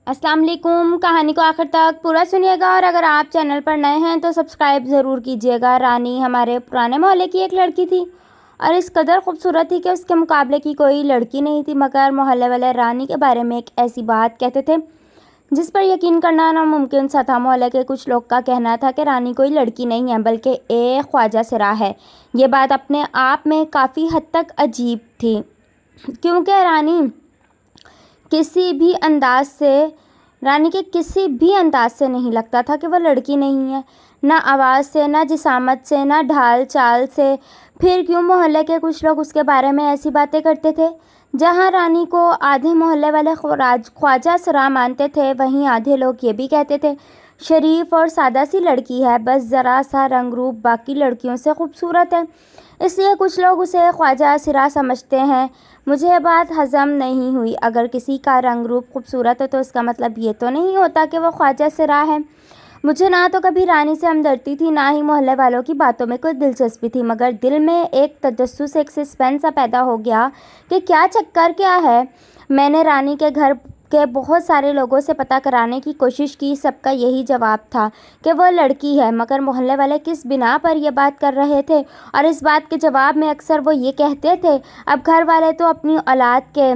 अस्सलाम वालेकुम। कहानी को आखिर तक पूरा सुनिएगा और अगर आप चैनल पर नए हैं तो सब्सक्राइब ज़रूर कीजिएगा। रानी हमारे पुराने मोहल्ले की एक लड़की थी और इस कदर खूबसूरत थी कि उसके मुकाबले की कोई लड़की नहीं थी। मगर मोहल्ले वाले रानी के बारे में एक ऐसी बात कहते थे जिस पर यकीन करना नामुमकिन सा था। मोहल्ले के कुछ लोग का कहना था कि रानी कोई लड़की नहीं है बल्कि एक ख्वाजा सिरा है। ये बात अपने आप में काफ़ी हद तक अजीब थी क्योंकि रानी के किसी भी अंदाज से नहीं लगता था कि वह लड़की नहीं है। ना आवाज़ से, ना जिसामत से, ना ढाल चाल से। फिर क्यों मोहल्ले के कुछ लोग उसके बारे में ऐसी बातें करते थे? जहाँ रानी को आधे मोहल्ले वाले ख्वाजा सरा मानते थे, वहीं आधे लोग ये भी कहते थे शरीफ और सादा सी लड़की है, बस ज़रा सा रंग रूप बाकी लड़कियों से खूबसूरत है, इसलिए कुछ लोग उसे ख्वाजा सिरा समझते हैं। मुझे ये बात हज़म नहीं हुई। अगर किसी का रंग रूप खूबसूरत है तो इसका मतलब ये तो नहीं होता कि वह ख्वाजा सिरा है। मुझे ना तो कभी रानी से हमदर्दी थी, ना ही मोहल्ले वालों की बातों में कोई दिलचस्पी थी, मगर दिल में एक तजस्सुस, एक सस्पेंस सा पैदा हो गया कि क्या चक्कर क्या है। मैंने रानी के घर के बहुत सारे लोगों से पता कराने की कोशिश की। सबका यही जवाब था कि वह लड़की है, मगर मोहल्ले वाले किस बिना पर यह बात कर रहे थे और इस बात के जवाब में अक्सर वो ये कहते थे, अब घर वाले तो अपनी औलाद के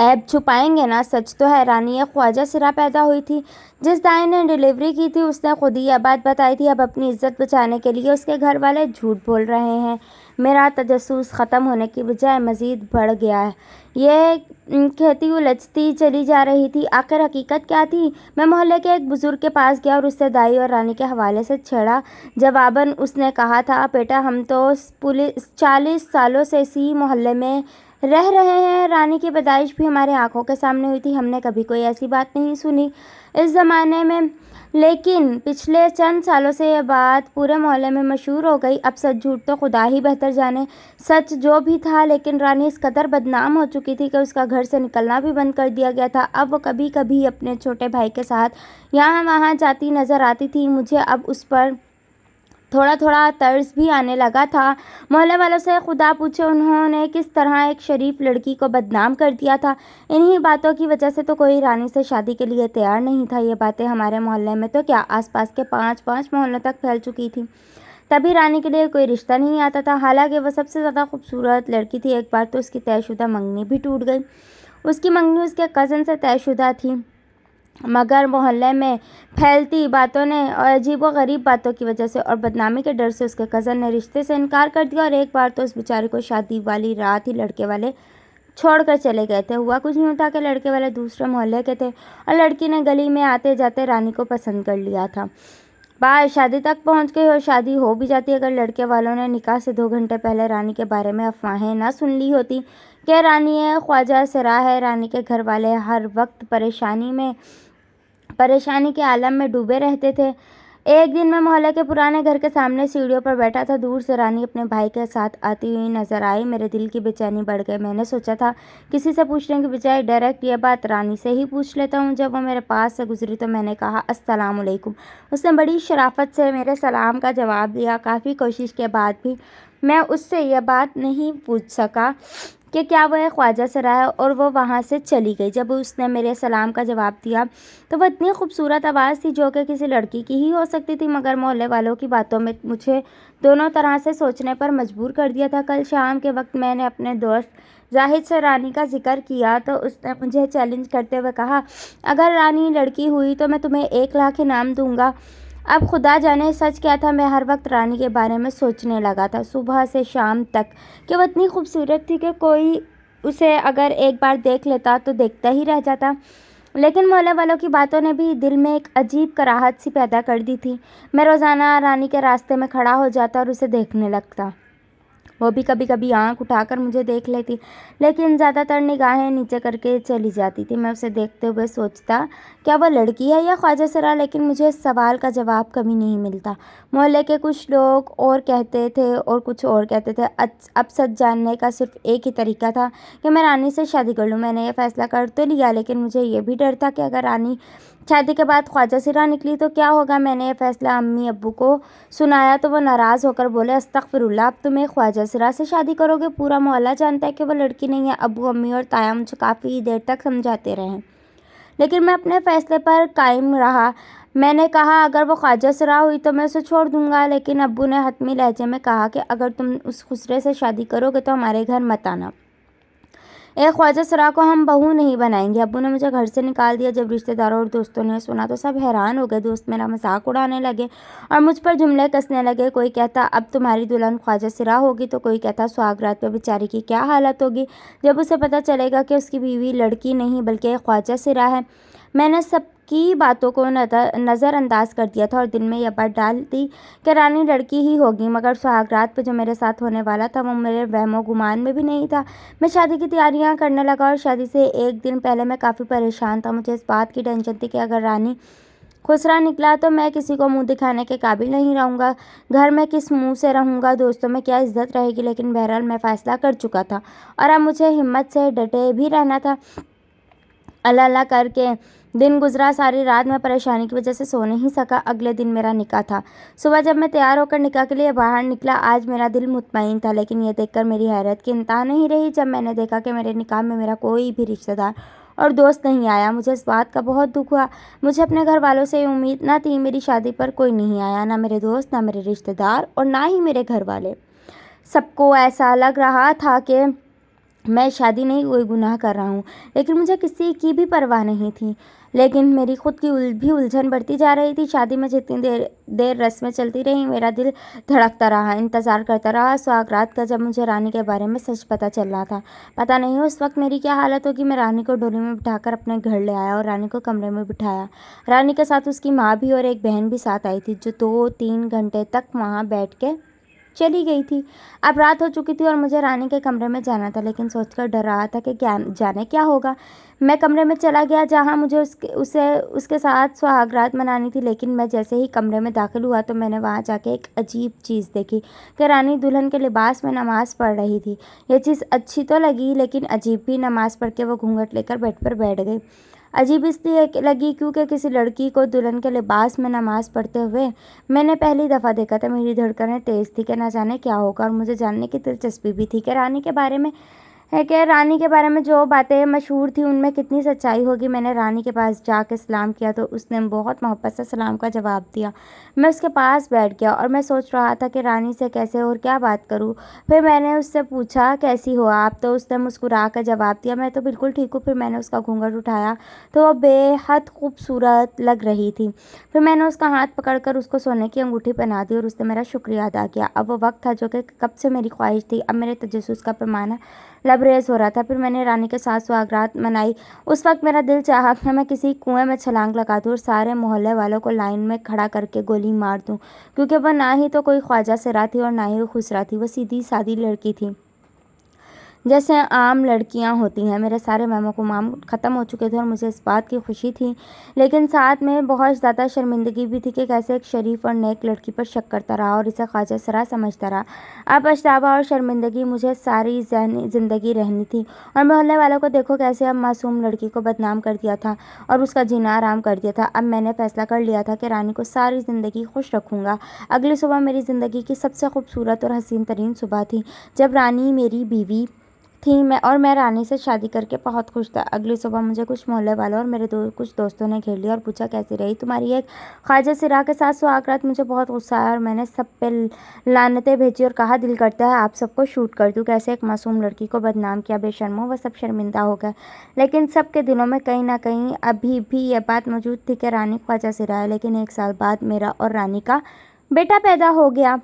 ऐब छुपाएंगे ना। सच तो है रानी एक ख्वाजा सिरा पैदा हुई थी। जिस दाई ने डिलीवरी की थी उसने खुद ही यह बात बताई थी। अब अपनी इज्जत बचाने के लिए उसके घर वाले झूठ बोल रहे हैं। मेरा तजस्सुस ख़त्म होने की बजाय मज़ीद बढ़ गया है। ये कहती उलझती चली जा रही थी। आखिर हकीकत क्या थी? मैं मोहल्ले के एक बुज़ुर्ग के पास गया और उससे दाई और रानी के हवाले से छेड़ा। जवाबन उसने कहा था, बेटा हम तो 40 सालों से इसी मोहल्ले में रह रहे हैं। रानी की पैदाइश भी हमारे आंखों के सामने हुई थी। हमने कभी कोई ऐसी बात नहीं सुनी इस ज़माने में, लेकिन पिछले चंद सालों से यह बात पूरे मोहल्ले में मशहूर हो गई। अब सच झूठ तो खुदा ही बेहतर जाने। सच जो भी था, लेकिन रानी इस कदर बदनाम हो चुकी थी कि उसका घर से निकलना भी बंद कर दिया गया था। अब वो कभी कभी अपने छोटे भाई के साथ यहाँ वहाँ जाती नज़र आती थी। मुझे अब उस पर थोड़ा थोड़ा तर्स भी आने लगा था। मोहल्ले वालों से खुदा पूछे उन्होंने किस तरह एक शरीफ लड़की को बदनाम कर दिया था। इन्हीं बातों की वजह से तो कोई रानी से शादी के लिए तैयार नहीं था। ये बातें हमारे मोहल्ले में तो क्या आसपास के 5 मोहल्लों तक फैल चुकी थी। तभी रानी के लिए कोई रिश्ता नहीं आता था। हालांकि वह सबसे ज़्यादा खूबसूरत लड़की थी। एक बार तो उसकी तयशुदा मंगनी भी टूट गई। उसकी मंगनी उसके कज़न से तयशुदा थी, मगर मोहल्ले में फैलती बातों ने और अजीब व गरीब बातों की वजह से और बदनामी के डर से उसके कज़न ने रिश्ते से इनकार कर दिया। और एक बार तो उस बेचारे को शादी वाली रात ही लड़के वाले छोड़कर चले गए थे। हुआ कुछ यूँ था कि लड़के वाले दूसरे मोहल्ले के थे और लड़की ने गली में आते जाते रानी को पसंद कर लिया था। बात शादी तक पहुंच गई और शादी हो भी जाती अगर लड़के वालों ने निकाह से 2 घंटे पहले रानी के बारे में अफवाहें ना सुन ली होती कि रानी है ख्वाजा सिरा है। रानी के घर वाले हर वक्त परेशानी के आलम में डूबे रहते थे। एक दिन मैं मोहल्ले के पुराने घर के सामने सीढ़ियों पर बैठा था। दूर से रानी अपने भाई के साथ आती हुई नजर आई। मेरे दिल की बेचैनी बढ़ गई। मैंने सोचा था किसी से पूछने की बजाय डायरेक्ट ये बात रानी से ही पूछ लेता हूँ। जब वो मेरे पास से गुजरी तो मैंने कहा, अस्सलाम वालेकुम। उसने बड़ी शराफत से मेरे सलाम का जवाब दिया। काफ़ी कोशिश के बाद भी मैं उससे यह बात नहीं पूछ सका कि क्या वह ख्वाजा सिरा है और वो वहाँ से चली गई। जब उसने मेरे सलाम का जवाब दिया तो वह इतनी खूबसूरत आवाज़ थी जो कि किसी लड़की की ही हो सकती थी, मगर मोहल्ले वालों की बातों में मुझे दोनों तरह से सोचने पर मजबूर कर दिया था। कल शाम के वक्त मैंने अपने दोस्त जाहिद से रानी का जिक्र किया तो उसने मुझे चैलेंज करते हुए कहा, अगर रानी लड़की हुई तो मैं तुम्हें 1 लाख इनाम दूंगा। अब खुदा जाने सच क्या था, मैं हर वक्त रानी के बारे में सोचने लगा था, सुबह से शाम तक, कि वो इतनी खूबसूरत थी कि कोई उसे अगर एक बार देख लेता तो देखता ही रह जाता। लेकिन मोहल्ले वालों की बातों ने भी दिल में एक अजीब कराहत सी पैदा कर दी थी। मैं रोज़ाना रानी के रास्ते में खड़ा हो जाता और उसे देखने लगता। वो भी कभी कभी आंख उठाकर मुझे देख लेती, लेकिन ज़्यादातर निगाहें नीचे करके चली जाती थी। मैं उसे देखते हुए सोचता, क्या वह लड़की है या ख्वाजा सिरा, लेकिन मुझे इस सवाल का जवाब कभी नहीं मिलता। मोहल्ले के कुछ लोग और कहते थे और कुछ और कहते थे। अब सच जानने का सिर्फ एक ही तरीका था कि मैं रानी से शादी कर लूँ। मैंने यह फैसला कर तो लिया, लेकिन मुझे ये भी डर था कि अगर रानी शादी के बाद ख्वाजा सिरा निकली तो क्या होगा। मैंने ये फैसला अम्मी अब्बू को सुनाया तो वो नाराज़ होकर बोले, अस्तगफिरुल्लाह, अब तुम एक ख्वाजा सिरा से शादी करोगे? पूरा मोहल्ला जानता है कि वो लड़की नहीं है। अब्बू अम्मी और ताया मुझे काफ़ी देर तक समझाते रहे, लेकिन मैं अपने फैसले पर कायम रहा। मैंने कहा अगर वो ख्वाजा सरा हुई तो मैं उसे छोड़ दूंगा, लेकिन अब्बू ने हतमी लहजे में कहा कि अगर तुम उस खुसरे से शादी करोगे तो हमारे घर मत आना। एक ख्वाजा सरा को हम बहू नहीं बनाएंगे। अब्बू ने मुझे घर से निकाल दिया। जब रिश्तेदारों और दोस्तों ने सुना तो सब हैरान हो गए। दोस्त मेरा मजाक उड़ाने लगे और मुझ पर जुमले कसने लगे। कोई कहता अब तुम्हारी दुल्हन ख्वाजा सरा होगी, तो कोई कहता सुहागरात पे बेचारी की क्या हालत होगी जब उसे पता चलेगा कि उसकी बीवी लड़की नहीं बल्कि एक ख्वाजा सरा है। मैंने सबकी बातों को नज़रअंदाज कर दिया था और दिल में यह बात डाल दी कि रानी लड़की ही होगी, मगर सुहागरात पे जो मेरे साथ होने वाला था वो मेरे वहमो गुमान में भी नहीं था। मैं शादी की तैयारियां करने लगा और शादी से एक दिन पहले मैं काफ़ी परेशान था। मुझे इस बात की टेंशन थी कि अगर रानी खुसरा निकला तो मैं किसी को मुंह दिखाने के काबिल नहीं रहूँगा। घर में किस मुंह से रहूँगा, दोस्तों में क्या इज्जत रहेगी। लेकिन बहरहाल मैं फ़ैसला कर चुका था और अब मुझे हिम्मत से डटे भी रहना था। अल्लाह अल्लाह करके दिन गुजरा। सारी रात मैं परेशानी की वजह से सो नहीं सका। अगले दिन मेरा निकाह था। सुबह जब मैं तैयार होकर निकाह के लिए बाहर निकला, आज मेरा दिल मुतमईन था, लेकिन ये देखकर मेरी हैरत की इंतहा नहीं रही जब मैंने देखा कि मेरे निकाह में मेरा कोई भी रिश्तेदार और दोस्त नहीं आया। मुझे इस बात का बहुत दुख हुआ। मुझे अपने घर वालों से उम्मीद न थी। मेरी शादी पर कोई नहीं आया, ना मेरे दोस्त, ना मेरे रिश्तेदार और ना ही मेरे घर वाले। सबको ऐसा लग रहा था कि मैं शादी नहीं कोई गुनाह कर रहा हूँ, लेकिन मुझे किसी की भी परवाह नहीं थी। लेकिन मेरी खुद की भी उलझन बढ़ती जा रही थी। शादी में जितनी देर रस्में चलती रही, मेरा दिल धड़कता रहा, इंतज़ार करता रहा सुहागरात का, जब मुझे रानी के बारे में सच पता चल रहा था। पता नहीं उस वक्त मेरी क्या हालत होगी। मैं रानी को डोली में बिठाकर अपने घर ले आया और रानी को कमरे में बिठाया। रानी के साथ उसकी माँ भी और एक बहन भी साथ आई थी, जो 2-3 घंटे तक वहाँ बैठ के चली गई थी। अब रात हो चुकी थी और मुझे रानी के कमरे में जाना था, लेकिन सोचकर डर रहा था कि जाने क्या होगा। मैं कमरे में चला गया जहां मुझे उसके साथ सुहागरात मनानी थी। लेकिन मैं जैसे ही कमरे में दाखिल हुआ तो मैंने वहां जाके एक अजीब चीज़ देखी कि रानी दुल्हन के लिबास में नमाज़ पढ़ रही थी। यह चीज़ अच्छी तो लगी, लेकिन अजीब भी। नमाज़ पढ़ के वो घूंघट लेकर बेड पर बैठ गई। अजीब इसलिए लगी क्योंकि किसी लड़की को दुल्हन के लिबास में नमाज़ पढ़ते हुए मैंने पहली दफ़ा देखा था। मेरी धड़कनें तेज़ थी कि ना जाने क्या होगा, और मुझे जानने की दिलचस्पी भी थी कि रानी के बारे में जो बातें मशहूर थी उनमें कितनी सच्चाई होगी। मैंने रानी के पास जाकर सलाम किया तो उसने बहुत मोहब्बत से सलाम का जवाब दिया। मैं उसके पास बैठ गया और मैं सोच रहा था कि रानी से कैसे और क्या बात करूं। फिर मैंने उससे पूछा कैसी हो आप, तो उसने मुस्कुरा कर जवाब दिया मैं तो बिल्कुल ठीक हूँ। फिर मैंने उसका घूंघट उठाया तो वह बेहद खूबसूरत लग रही थी। फिर मैंने उसका हाथ पकड़कर उसको सोने की अंगूठी पहना दी और उसने मेरा शुक्रिया अदा किया। अब वो वक्त था जो कि कब से मेरी ख्वाहिश थी। अब मेरे तजस्सुस का पैमाना लबरेज हो रहा था। फिर मैंने रानी के साथ सुहागरात मनाई। उस वक्त मेरा दिल चाहा कि मैं किसी कुएं में छलांग लगा दूं और सारे मोहल्ले वालों को लाइन में खड़ा करके गोली मार दूं, क्योंकि वह ना ही तो कोई ख्वाजा सरा थी और ना ही वो खुसरा थी। वो सीधी सादी लड़की थी जैसे आम लड़कियां होती हैं। मेरे सारे महम ख़त्म हो चुके थे और मुझे इस बात की खुशी थी, लेकिन साथ में बहुत ज़्यादा शर्मिंदगी भी थी कि कैसे एक शरीफ और नेक लड़की पर शक करता रहा और इसे ख्वाजा सरा समझता रहा। अब पछतावा और शर्मिंदगी मुझे सारी ज़िंदगी रहनी थी। और मोहल्ले वालों को देखो कैसे अब मासूम लड़की को बदनाम कर दिया था और उसका जीना आराम कर दिया था। अब मैंने फैसला कर लिया था कि रानी को सारी ज़िंदगी खुश रखूँगा। अगली सुबह मेरी ज़िंदगी की सबसे खूबसूरत और हसीन तरीन सुबह थी, जब रानी मेरी बीवी थी। मैं रानी से शादी करके बहुत खुश था। अगली सुबह मुझे कुछ मोहल्ले वालों और मेरे कुछ दोस्तों ने घेर लिया और पूछा कैसी रही तुम्हारी एक ख्वाजा सरा के साथ सुहागरात। मुझे बहुत गुस्सा आया और मैंने सब पे लानतें भेजी और कहा दिल करता है आप सबको शूट कर दूं। कैसे एक मासूम लड़की को बदनाम किया, बेशर्मो। वह सब शर्मिंदा हो गए, लेकिन सबके दिलों में कहीं ना कहीं अभी भी यह बात मौजूद थी कि रानी ख्वाजा सरा है। लेकिन 1 साल बाद मेरा और रानी का बेटा पैदा हो गया,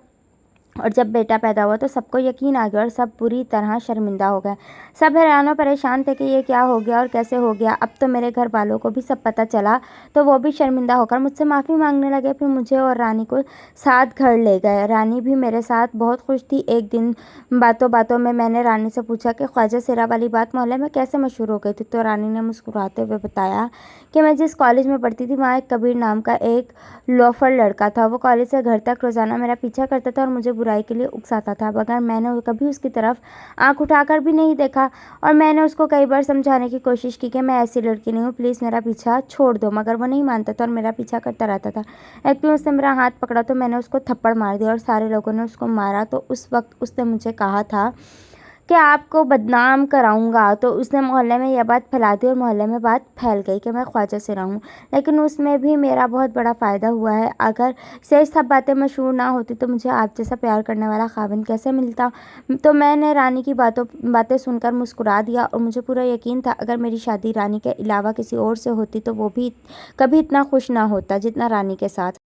और जब बेटा पैदा हुआ तो सबको यकीन आ गया और सब बुरी तरह शर्मिंदा हो गए। सब हैरान और परेशान थे कि ये क्या हो गया और कैसे हो गया। अब तो मेरे घर वालों को भी सब पता चला, तो वो भी शर्मिंदा होकर मुझसे माफ़ी मांगने लगे। फिर मुझे और रानी को साथ घर ले गए। रानी भी मेरे साथ बहुत खुश थी। एक दिन बातों बातों में मैंने रानी से पूछा कि ख्वाजा सरा वाली बात मोहल्ले में कैसे मशहूर हो गई थी, तो रानी ने मुस्कुराते हुए बताया कि मैं जिस कॉलेज में पढ़ती थी वहाँ एक कबीर नाम का एक लोफर लड़का था। वो कॉलेज से घर तक रोज़ाना मेरा पीछा करता था और मुझे बुराई के लिए उकसाता था, मगर मैंने कभी उसकी तरफ आंख उठाकर भी नहीं देखा। और मैंने उसको कई बार समझाने की कोशिश की कि मैं ऐसी लड़की नहीं हूँ, प्लीज़ मेरा पीछा छोड़ दो, मगर वो नहीं मानता था और मेरा पीछा करता रहता था। एक दिन उसने मेरा हाथ पकड़ा तो मैंने उसको थप्पड़ मार दिया और सारे लोगों ने उसको मारा। तो उस वक्त उसने मुझे कहा था کہ آپ کو بدنام کراؤں گا۔ تو اس نے محلے میں یہ بات پھیلا دی اور محلے میں بات پھیل گئی کہ میں خواجہ سرا ہوں، لیکن اس میں بھی میرا بہت بڑا فائدہ ہوا ہے۔ اگر سے سب باتیں مشہور نہ ہوتی تو مجھے آپ جیسا پیار کرنے والا خاوند کیسے ملتا؟ تو میں نے رانی کی باتیں سن کر مسکرا دیا اور مجھے پورا یقین تھا اگر میری شادی رانی کے علاوہ کسی اور سے ہوتی تو وہ بھی کبھی اتنا خوش نہ ہوتا جتنا رانی کے ساتھ۔